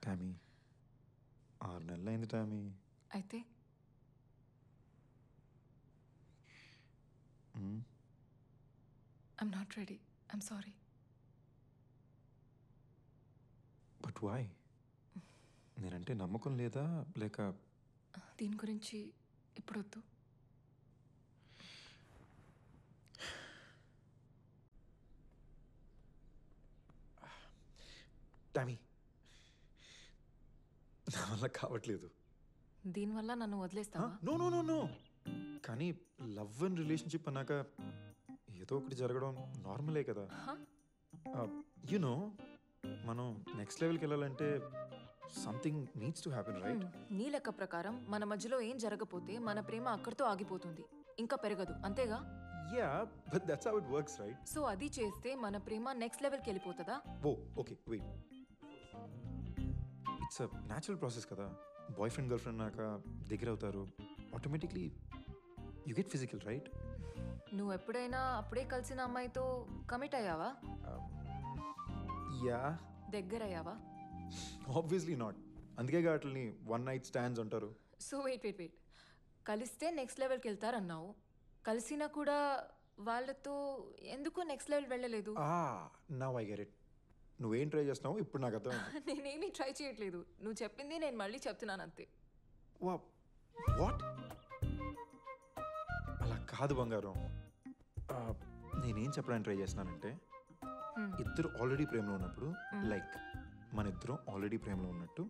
Tommy 6 నెలలైంది Tommy. అయితే I'm not ready. I'm sorry. But why? నేనంటే నమ్మకం లేదా లేక? దీని గురించి ఇప్పుడొద్దు. టామీ నా వల్ల కావట్లేదు. దీనివల్ల నన్ను వదిలేస్తావా? No no no no. కానీ లవ్ అండ్ రిలేషన్షిప్ అన్నాక ఏదో ఒకటి జరగడం నార్మలే కదా. యునో మనం నెక్స్ట్ లెవెల్కి వెళ్ళాలంటే something needs to happen, right? నీ లెక్క ప్రకారం మన మధ్యలో ఏం జరగపోతే మన ప్రేమ అక్కడితో ఆగిపోతుంది, ఇంకా పెరగదు, అంతేగా? Yeah, but that's how it works, right? So అది చేస్తే మన ప్రేమ నెక్స్ట్ లెవెల్కి వెళ్ళిపోతుందా? Oh okay, wait. It's a natural process కదా. బాయ్ ఫ్రెండ్ గర్ల్ ఫ్రెండ్ నాక దగ్గర అవుతారు, automatically you get physical, right? నువ్వు ఎప్పుడైనా అప్పుడే కలిసిన అమ్మాయితో కమిట్ అయ్యావా? యా. దగ్గర అయ్యావా? Obviously not. అందుకే వాటిని వన్ నైట్ స్టాండ్స్ అంటారు. సో వెయిట్, కలిస్తే నెక్స్ట్ లెవెల్కి వెళ్తారన్నావు, కలిసినా కూడా వాళ్ళతో ఎందుకు నెక్స్ట్ లెవెల్ వెళ్ళలేదు? Now I get it. నువ్వేం ట్రై చేస్తున్నావు ఇప్పుడు నాకు అర్థం. నేనేమీ ట్రై చేయట్లేదు, నువ్వు చెప్పింది నేను మళ్ళీ చెప్తున్నాను అంతే. వాట్? అలా కాదు బంగారం. నేనేం చెప్పడానికి ట్రై చేస్తున్నానంటే ఇద్దరు ఆల్రెడీ ప్రేమలో ఉన్నప్పుడు, లైక్ మన ఇద్దరం ఆల్రెడీ ప్రేమలో ఉన్నట్టు,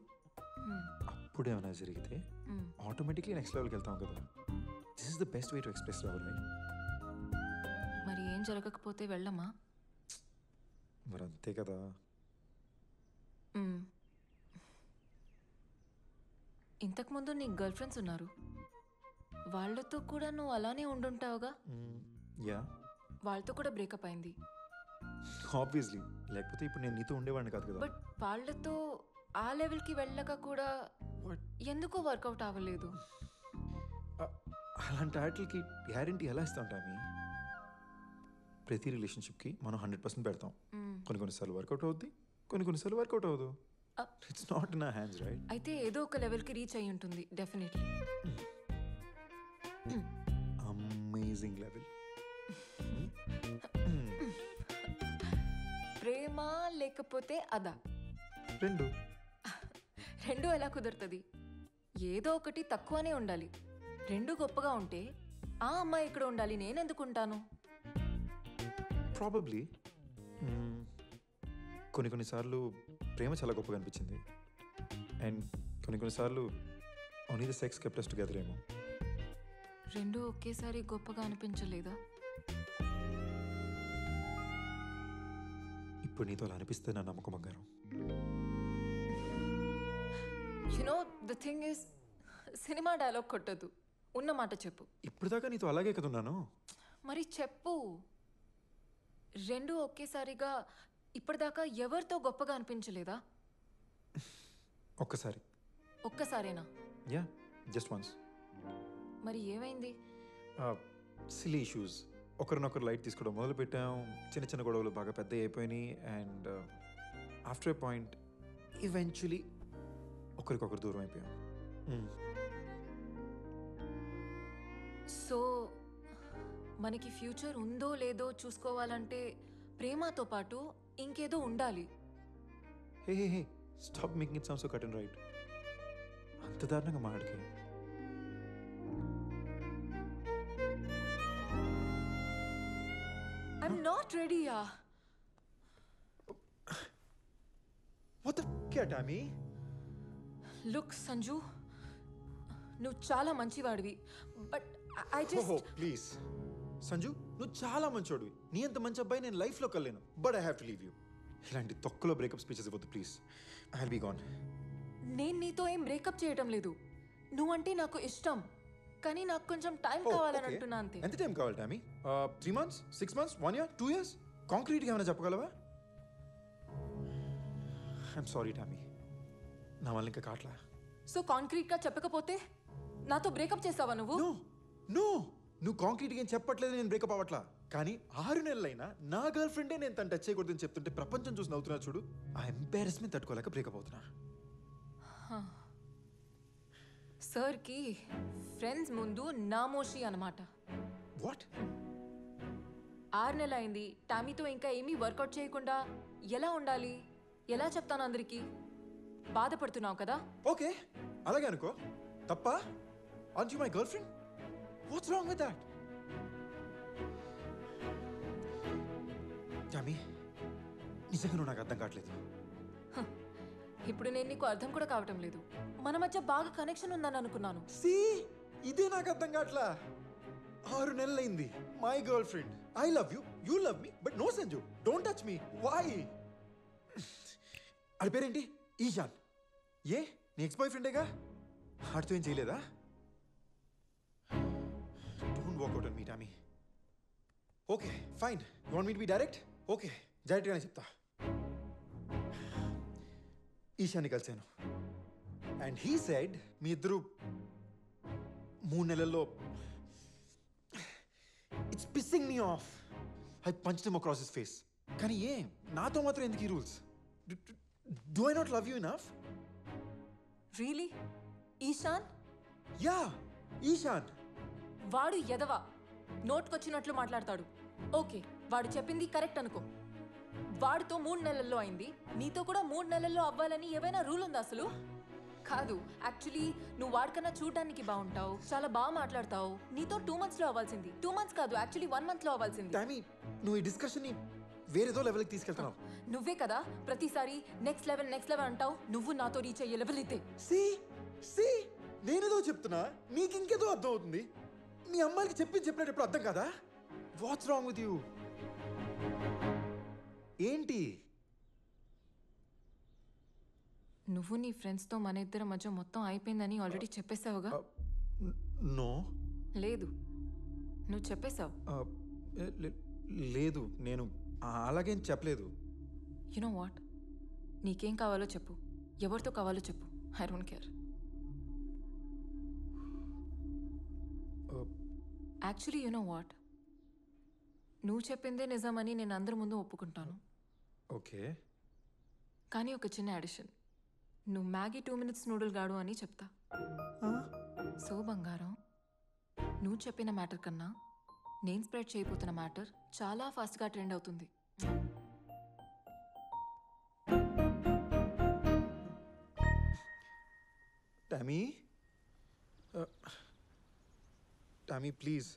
అప్పుడు ఏమైనా జరిగితే ఆటోమేటిక్లీ నెక్స్ట్ లెవెల్కి వెళ్తాం కదా. This is the best way to express love, right? మరి ఏం జరగకపోతే వెళ్ళమా? మరి అంతే కదా. ఇంతకుముందు నీ గర్ల్ ఫ్రెండ్స్ ఉన్నారు, వాళ్ళతో కూడా నువ్వు అలానే ఉండుంటావుగా. యా, వాళ్ళతో కూడా బ్రేకప్ అయింది. ఆబ్వియస్లీ, లేకపోతే ఇప్పుడు నేను నీతో ఉండేవాడిని కాదు కదా. బట్ వాళ్ళతో ఆ లెవెల్కి వెళ్ళక కూడా ఎందుకో వర్కౌట్ అవ్వలేదు. అలాంటి వాటికి గ్యారంటీ ఎలా ఇస్తాం టామీ? ప్రతి రిలేషన్షిప్కి మనం 100% పెడతాం. కొన్నిసార్లు వర్కౌట్ అవుద్ది, కొన్నిసార్లు వర్కౌట్ అవ్వదు. It's not in our hands, right? అయితే ఏదో ఒక లెవెల్కి రీచ్ అయి ఉంటుంది డెఫినెట్లీ. Amazing level. ప్రేమ లేకపోతే అదా? రెండు ఎలా కుదురుతుంది? ఏదో ఒకటి తక్కువనే ఉండాలి. రెండు గొప్పగా ఉంటే ఆ అమ్మాయి ఇక్కడ ఉండాలి, నేనెందుకుంటాను? ప్రాబబ్లీ కొన్నిసార్లు ప్రేమ చాలా గొప్పగా అనిపించింది, అండ్ కొన్నిసార్లు only the sex kept us together ఏమో. రెండు ఒకేసారి గొప్పగా అనిపించలేదా? ఇప్పుడు నీతో అలా అనిపిస్తే నా నమ్మకం బంగారం. You know the thing is, cinema dialogue కొట్టద్దు, ఉన్న మాట చెప్పు. ఇప్పుడు దాకా నీతో అలాగే కదున్నాను. మరి చెప్పు. రెండు ఒకేసారిగా ఇప్పటిదాకా ఎవరితో గొప్పగా అనిపించలేదా? ఒక్కసారేనా? Yeah, just once. మరి ఏమైంది? Silly issues. ఒకరినొకరు లైట్ తీసుకోవడం మొదలు పెట్టాం, చిన్న చిన్న గొడవలు బాగా పెద్ద అయిపోయినాయి, and after a point eventually ఒకరికొకరు దూరం అయిపోయాం. సో మనకి ఫ్యూచర్ ఉందో లేదో చూసుకోవాలంటే ప్రేమతో పాటు ఇంకేదో ఉండాలి. Hey hey hey, stop making it sound so cut and right. అంత దారుణంగా మాట్లాడికే. I'm not ready, yeah. What the f*** Tammy? Look, Sanju, నువ్వు చాలా మంచివాడివి, but I just... please Sanju, నువ్వు చాలా మంచోడివి. నీ అంత మంచి అబ్బాయి నేను లైఫ్లో కలేను, but I have to leave you. ఇలాంటి తొక్కలో బ్రేకప్ స్పీచెస్ ఇవ్వద్దు please. I will be gone. నేను నీతో ఏం బ్రేకప్ చేయటం లేదు. నువ్వంటే నాకు ఇష్టం, కానీ నాకు కొంచెం టైం కావాలని అంటున్నా అంతే. ఎంత టైం కావాలి Tommy? 3 months, 6 months, 1 year, 2 years? కాంక్రీట్గా ఏమైనా చెప్పగలవా? ఐఎమ్ సారీ టామీ, నా వల్ల ఇంకా కాట్లా. సో కాంక్రీట్గా చెప్పకపోతే నాతో బ్రేకప్ చేస్తావా నువ్వు? నో, నువ్వు కాంక్రీట్గా ఏం చెప్పట్లేదు, నేను బ్రేకప్ అవ్వట్లా. కానీ 6 నెలలైనా నా గర్ల్ ఫ్రెండే నేను తను టచ్ చేయకూడదని చెప్తుంటే ప్రపంచం చూసి నవ్వుతున్నా చూడు. ఆ ఎంబారెస్మెంట్ తట్టుకోలేక బ్రేకప్ అవుతున్నా. సార్కి ఫ్రెండ్స్ ముందు నామోషి అన్నమాట. వాట్? 6 నెలలు అయింది, టామీతో ఇంకా ఏమీ వర్కౌట్ చేయకుండా ఎలా ఉండాలి? ఎలా చెప్తాను అందరికీ? బాధపడుతున్నావు కదా? ఓకే, అలాగే అనుకో. తప్ప? Art you my girl friend? What's wrong with that? Tommy, నిజంగా నువ్వు నాకు అర్థం కావట్లేదు. ఇప్పుడు నేను నీకు అర్థం కూడా కావటం లేదు. మన మధ్య బాగా కనెక్షన్ ఉందని అనుకున్నాను. సి, ఇదే నాకు అర్థం కావట్లా. 6 నెలలైంది. My girl friend. I love you, you love me, but no Sanju. Don't touch me. Why? అది పేరేంటి? ఈశాన్. ఏ నీ ఎక్స్ బాయ్ ఫ్రెండేగా? ఆడితో ఏం చేయలేదా? Don't walk out on me Tommy. Okay fine. You want me to be direct? Okay, డైరెక్ట్గానే చెప్తా. ఈశాన్ని కలిశాను and he said me ఇద్దరు 3 నెలల్లో. It's pissing me off. I punched him across his face. కానీ ఏం నాతో మాత్రం ఎందుకు ఈ rules? Do I not love you enough? Really? Ishaan? Yeah, Ishaan. వాడు ఎదవా, నోట్కొచ్చినట్లు మాట్లాడతాడు. ఓకే, వాడు చెప్పింది కరెక్ట్ అనుకో. వాడితో 3 నెలల్లో అయింది, నీతో కూడా 3 నెలల్లో అవ్వాలని ఏవైనా రూల్ ఉందా అసలు? కాదు, యాక్చువల్లీ నువ్వు వాడికన్నా చూడడానికి బాగుంటావు, చాలా బాగా మాట్లాడతావు. నీతో 2 months లో అవ్వాల్సింది. 2 months కాదు, యాక్చువల్లీ 1 month లో అవ్వాల్సింది. టామీ, నువ్వు ఈ డిస్కషన్ని వేరేదో లెవెల్కి తీసుకెళ్తున్నావు. నువ్వే కదా ప్రతిసారి నెక్స్ట్ లెవెల్ అంటావు. నువ్వు నాతో రీచ్ అయ్యే లెవెల్ ఇదే. సి నేనేదో చెప్తున్నా, నీకు ఇంకేదో అర్థం అవుతుంది. మీ అమ్మాయికి చెప్పినప్పుడు అర్థం కదా? What's wrong with you? ఏంటి? నువ్వు నీ ఫ్రెండ్స్తో మన ఇద్దరి మధ్య మొత్తం అయిపోయిందని ఆల్రెడీ చెప్పేశావుగా? నో. లేదు, నువ్వు చెప్పేశావు. లేదు, నేను అలాగేం చెప్పలేదు. యు నో వాట్, నీకేం కావాలో చెప్పు, ఎవరితో కావాలో చెప్పు. I don't care. Actually you know what, నువ్వు చెప్పిందే నిజమని నేను అందరి ముందు ఒప్పుకుంటాను. ఓకే, కానీ ఒక చిన్న అడిషన్. నువ్వు మ్యాగీ 2 minutes నూడిల్ గాడు అని చెప్తా. సో బంగారం, నువ్వు చెప్పిన మ్యాటర్ కన్నా నేను స్ప్రెడ్ చేయబోతున్న మ్యాటర్ చాలా ఫాస్ట్గా ట్రెండ్ అవుతుంది. టామీ ప్లీజ్,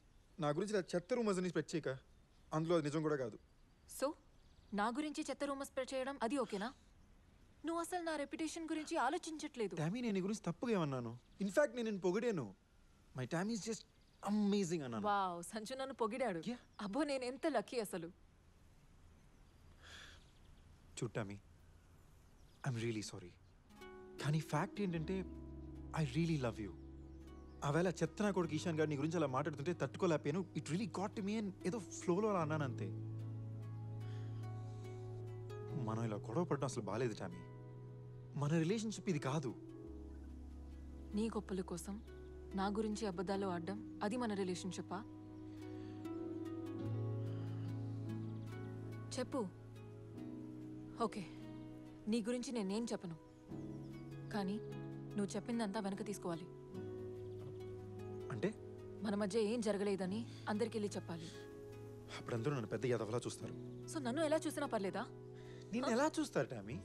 నా గురించి చెత్త రూమర్స్ అని స్ప్రెడ్ చేయక. అందులో అది నిజం కూడా కాదు. సో నా గురించి చెత్త రూమర్ స్ప్రెడ్ చేయడం అది ఓకేనా? నువ్వు అసలు నా రెప్యుటేషన్ గురించి ఆలోచించట్లేదు. టామీ, నేను నీ గురించి తప్పుగా ఏమన్నాను? ఇన్ఫాక్ట్ నేను పొగిడాను. My Tommy is just amazing అన్నాను. వావ్, సంజు నన్ను పొగిడాడు. Yeah. అబ్బో, నేను ఎంత లక్కీ అసలు. చూడు టామీ, ఐఎమ్ రియలీ సారీ. కానీ ఫ్యాక్ట్ ఏంటంటే ఐ రియలీ లవ్ యూ. ఆవేళ చెత్త నా కొడుకు ఈశాన్ గారు నీ గురించి అలా మాట్లాడుతుంటే తట్టుకోలేకపోయాను. It really got me and ఏదో ఫ్లోలో అలా అన్నాను అంతే. మనం ఇలా గొడవ పడడం అసలు బాగాలేదు టామీ. మన రిలేషన్షిప్ ఇది కాదు. నీ గొప్పల కోసం నా గురించి అబద్ధాలు ఆడడం అది మన రిలేషన్షిప్పా? చెప్పు. ఓకే, నీ గురించి నేనేం చెప్పను, కానీ నువ్వు చెప్పిందంతా వెనక తీసుకోవాలి. అంటే మన మధ్య ఏం జరగలేదని అందరికి వెళ్ళి చెప్పాలి. అప్పుడు అందరూ నన్ను పెద్ద యాదవలా చూస్తారు. సో నన్ను ఎలా చూసినా పర్లేదా? నేను ఎలా చూస్తారు టామీ?